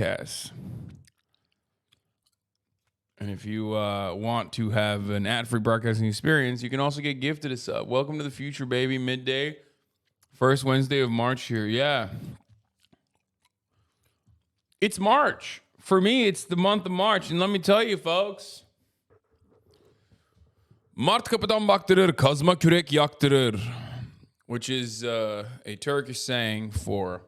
Yes. And if you want to have an ad-free broadcasting experience, you can also get gifted a sub. Welcome to the future, baby. Midday. First Wednesday of March here. Yeah. It's March. For me, it's the month of March. And let me tell you, folks. Mart kapıdan baktırır, kazma kürek yaktırır. Which is a Turkish saying for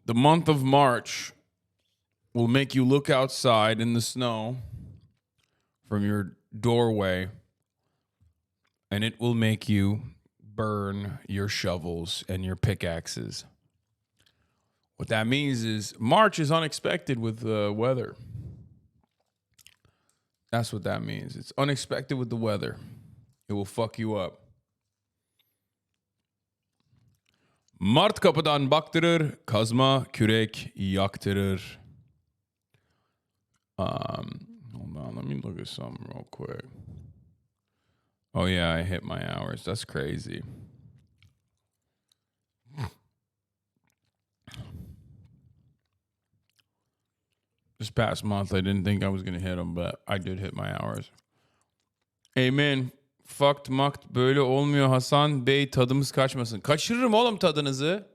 the month of March will make you look outside in the snow from your doorway, and it will make you burn your shovels and your pickaxes. What that means is March is unexpected with the weather. That's what that means. It's unexpected with the weather. It will fuck you up. Mart kapıdan baktırır, kazma kürek yaktırır. Hold on, let me look at something real quick. Oh yeah, I hit my hours. That's crazy. This past month, I didn't think I was going to hit them, but I did hit my hours. Amen. Fucked makt böyle olmuyor Hasan Bey, tadımız kaçmasın. Kaçırırım oğlum tadınızı.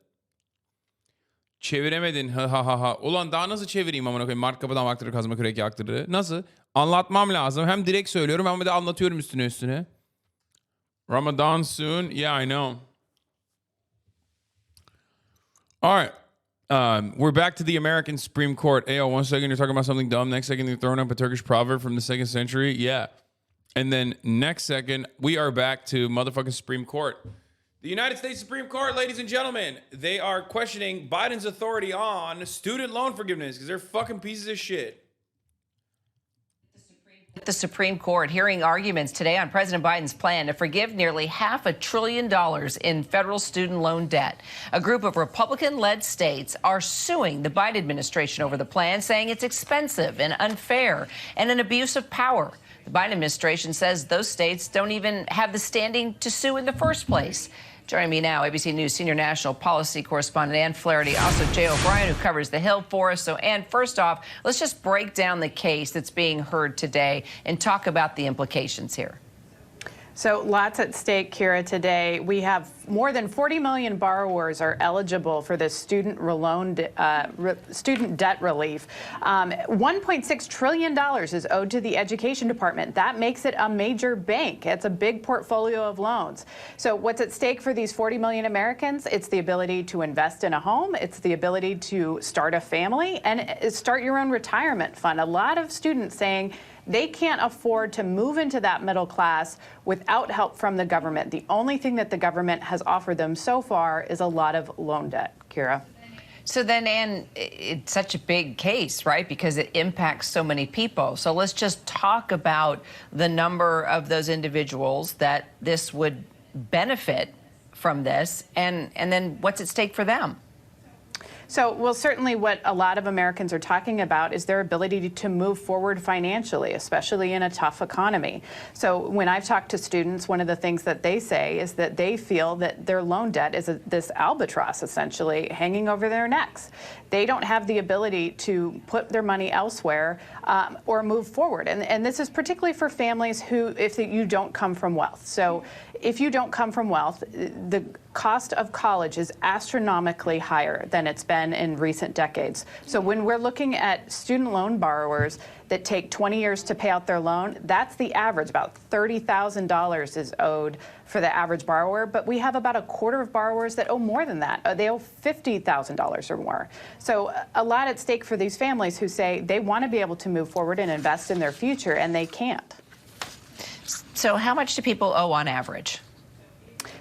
Çeviremedin ha ha ha ha. Ulan daha nasıl çevireyim amına koyayım? Mart kapıdan baktırır, kazma kürek yaktırır. Nasıl? Anlatmam lazım. Hem direkt söylüyorum hem de anlatıyorum üstüne. Ramadan soon. Yeah, I know. All right. We're back to the American Supreme Court. Ayo, 1 second you're talking about something dumb. Next second you're throwing up a Turkish proverb from the 2nd century. Yeah. And then next second, we are back to motherfucking Supreme Court. The United States Supreme Court, ladies and gentlemen, they are questioning Biden's authority on student loan forgiveness because they're fucking pieces of shit. The Supreme Court hearing arguments today on President Biden's plan to forgive nearly $500 billion in federal student loan debt. A group of Republican-led states are suing the Biden administration over the plan, saying it's expensive and unfair and an abuse of power. The Biden administration says those states don't even have the standing to sue in the first place. Joining me now, ABC News senior national policy correspondent Ann Flaherty, also Jay O'Brien, who covers the Hill for us. So, Ann, first off, let's just break down the case that's being heard today and talk about the implications here. So lots at stake, Kira, today. We have more than 40 million borrowers are eligible for this student debt relief. $1.6 trillion is owed to the Education Department. That makes it a major bank. It's a big portfolio of loans. So what's at stake for these 40 million Americans? It's the ability to invest in a home. It's the ability to start a family and start your own retirement fund. A lot of students saying they can't afford to move into that middle class without help from the government. The only thing that the government has offered them so far is a lot of loan debt. Kira. So then, Ann, it's such a big case, right? Because it impacts so many people. So let's just talk about the number of those individuals that this would benefit from this, and then what's at stake for them. So, well, certainly what a lot of Americans are talking about is their ability to move forward financially, especially in a tough economy. So when I've talked to students, one of the things that they say is that they feel that their loan debt is this albatross, essentially, hanging over their necks. They don't have the ability to put their money elsewhere or move forward. And this is particularly for families who, if you don't come from wealth. So if you don't come from wealth, the cost of college is astronomically higher than it's been in recent decades. So when we're looking at student loan borrowers that take 20 years to pay out their loan, that's the average. About $30,000 is owed for the average borrower, but we have about a quarter of borrowers that owe more than that. They owe $50,000 or more. So a lot at stake for these families who say they want to be able to move forward and invest in their future, and they can't. So how much do people owe on average?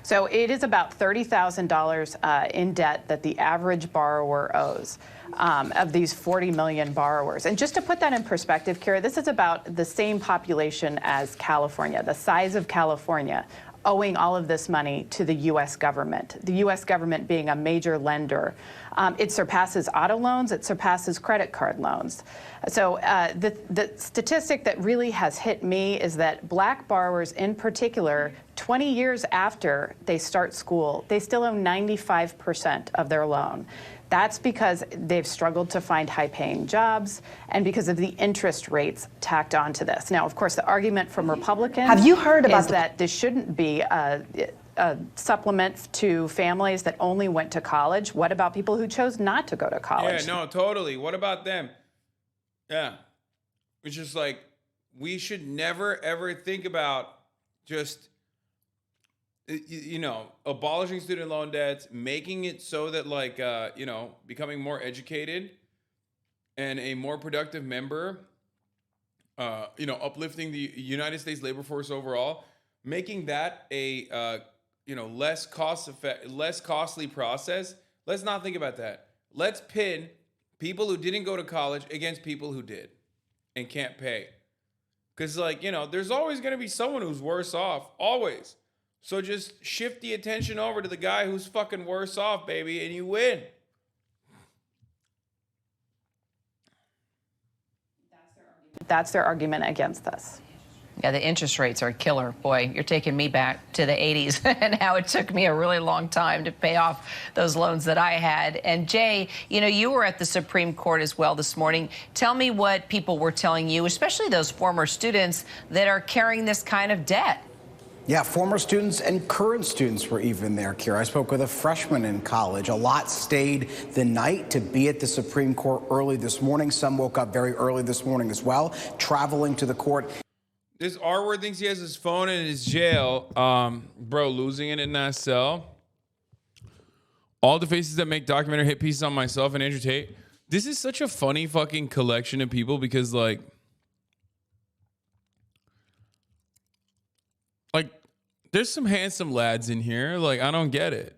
So it is about $30,000 in debt that the average borrower owes of these 40 million borrowers. And just to put that in perspective, Kira, this is about the same population as California, the size of California, owing all of this money to the U.S. government, the U.S. government being a major lender. It surpasses auto loans. It surpasses credit card loans. So the statistic that really has hit me is that black borrowers in particular, 20 years after they start school, they still owe 95% of their loan. That's because they've struggled to find high-paying jobs and because of the interest rates tacked onto this. Now, of course, the argument from Republicans Have you heard about is that this shouldn't be a supplement to families that only went to college. What about people who chose not to go to college? Yeah, no, totally. What about them? Yeah. It's just like, we should never, ever think about just, abolishing student loan debts, making it so that, like, becoming more educated and a more productive member, uplifting the United States labor force overall, making that a, less costly process. Let's not think about that. Let's pin people who didn't go to college against people who did and can't pay. Because, there's always going to be someone who's worse off. Always. So just shift the attention over to the guy who's fucking worse off, baby, and you win. That's their argument against this. Yeah, the interest rates are a killer. Boy, you're taking me back to the 80s and how it took me a really long time to pay off those loans that I had. And Jay, you were at the Supreme Court as well this morning. Tell me what people were telling you, especially those former students that are carrying this kind of debt. Yeah, former students and current students were even there, Kira. I spoke with a freshman in college. A lot stayed the night to be at the Supreme Court early this morning. Some woke up very early this morning as well, traveling to the court. This R-word thinks he has his phone in his jail. Bro, losing it in that cell. All the faces that make documentary hit pieces on myself and Andrew Tate. This is such a funny fucking collection of people because, like, there's some handsome lads in here. Like, I don't get it.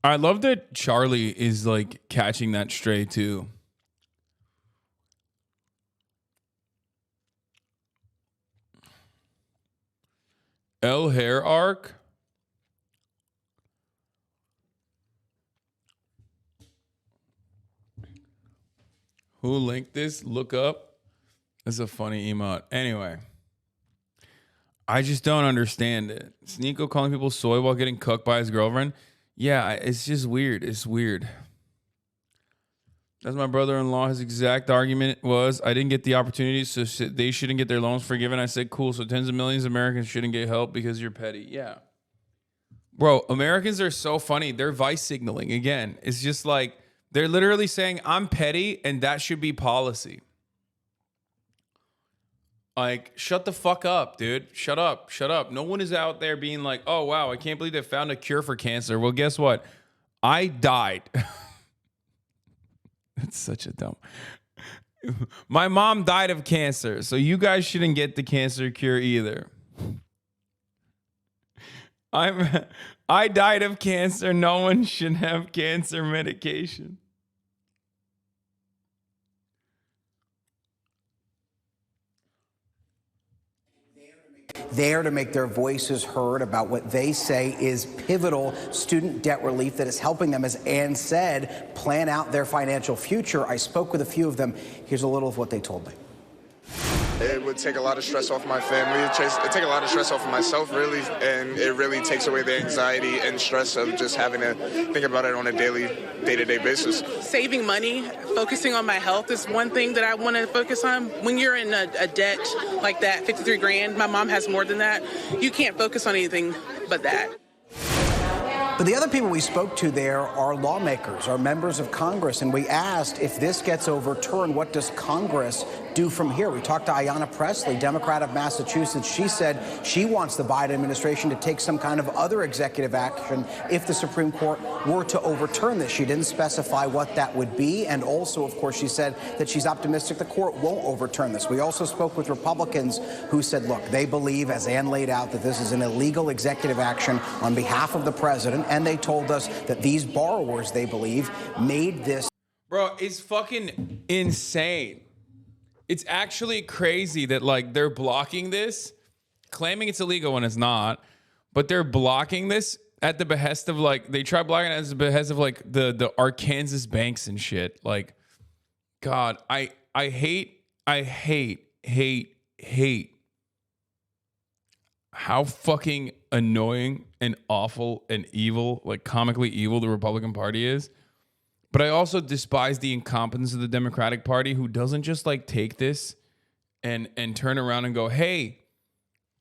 I love that Charlie is, like, catching that stray, too. L hair arc. Who linked this? Look up. That's a funny emote. Anyway, I just don't understand it. Sneeko calling people soy while getting cooked by his girlfriend. Yeah, it's just weird. It's weird. That's my brother-in-law. His exact argument was, I didn't get the opportunity, so they shouldn't get their loans forgiven. I said, cool, so tens of millions of Americans shouldn't get help because you're petty. Yeah. Bro, Americans are so funny. They're vice signaling. Again, it's just like, they're literally saying, I'm petty, and that should be policy. Like, shut the fuck up, dude. Shut up. Shut up. No one is out there being like, oh, wow, I can't believe they found a cure for cancer. Well, guess what? I died. That's such a dumb. My mom died of cancer, so you guys shouldn't get the cancer cure either. I died of cancer. No one should have cancer medication. There to make their voices heard about what they say is pivotal student debt relief that is helping them, as Ann said, plan out their financial future. I spoke with a few of them. Here's a little of what they told me. It would take a lot of stress off my family. It take a lot of stress off of myself, really, and it really takes away the anxiety and stress of just having to think about it on a day-to-day basis. Saving money, focusing on my health is one thing that I want to focus on. When you're in a debt like that, 53 grand, my mom has more than that, you can't focus on anything but that. But the other people we spoke to there are lawmakers, are members of Congress, and we asked, if this gets overturned, what does Congress do from here? We talked to Ayanna Pressley, Democrat of Massachusetts. She said she wants the Biden administration to take some kind of other executive action if the Supreme Court were to overturn this. She didn't specify what that would be, and also, of course, she said that she's optimistic the court won't overturn this. We also spoke with Republicans who said, look, they believe, as Ann laid out, that this is an illegal executive action on behalf of the president. And they told us that these borrowers, they believe, made this. Bro, it's fucking insane. It's actually crazy that, like, they're blocking this, claiming it's illegal when it's not, but they're blocking this at the behest of, like, they try blocking it at the behest of, like, the Arkansas banks and shit. Like, God, I hate how fucking annoying and awful and evil, like comically evil, the Republican Party is. But I also despise the incompetence of the Democratic Party, who doesn't just like take this and turn around and go, hey,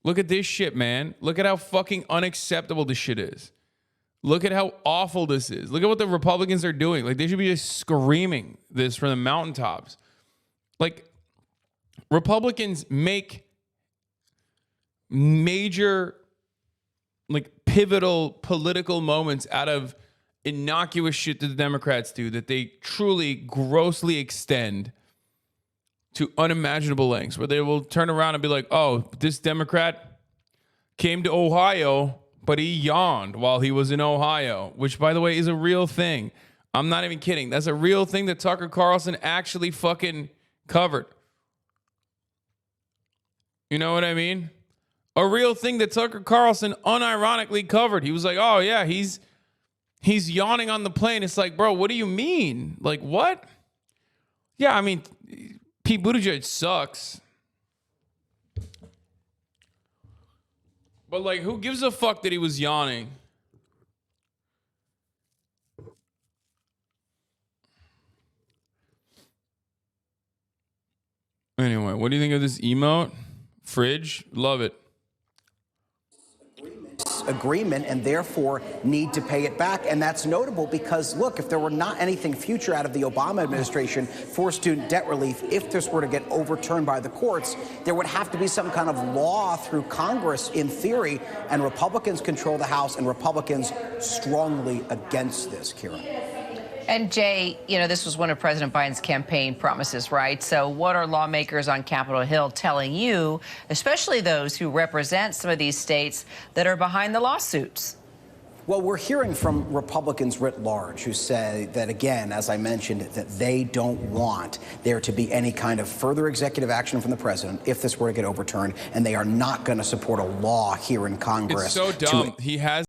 look at this shit, man. Look at how fucking unacceptable this shit is. Look at how awful this is. Look at what the Republicans are doing. Like, they should be just screaming this from the mountaintops. Like, Republicans make major, like, pivotal political moments out of innocuous shit that the Democrats do that they truly grossly extend to unimaginable lengths, where they will turn around and be like, oh, this Democrat came to Ohio, but he yawned while he was in Ohio, which, by the way, is a real thing. I'm not even kidding. That's a real thing that Tucker Carlson actually fucking covered. You know what I mean? A real thing that Tucker Carlson unironically covered. He was like, oh, yeah, he's yawning on the plane. It's like, bro, what do you mean? Like, what? Yeah, I mean, Pete Buttigieg sucks. But, like, who gives a fuck that he was yawning? Anyway, what do you think of this emote? Fridge? Love it. Agreement and therefore need to pay it back. And that's notable because, look, if there were not anything future out of the Obama administration for student debt relief, if this were to get overturned by the courts, there would have to be some kind of law through Congress in theory, and Republicans control the House, and Republicans strongly against this, Kira. And Jay, you know, this was one of President Biden's campaign promises, right? So what are lawmakers on Capitol Hill telling you, especially those who represent some of these states that are behind the lawsuits? Well, we're hearing from Republicans writ large who say that, again, as I mentioned, that they don't want there to be any kind of further executive action from the president if this were to get overturned, and they are not going to support a law here in Congress. It's so dumb. He has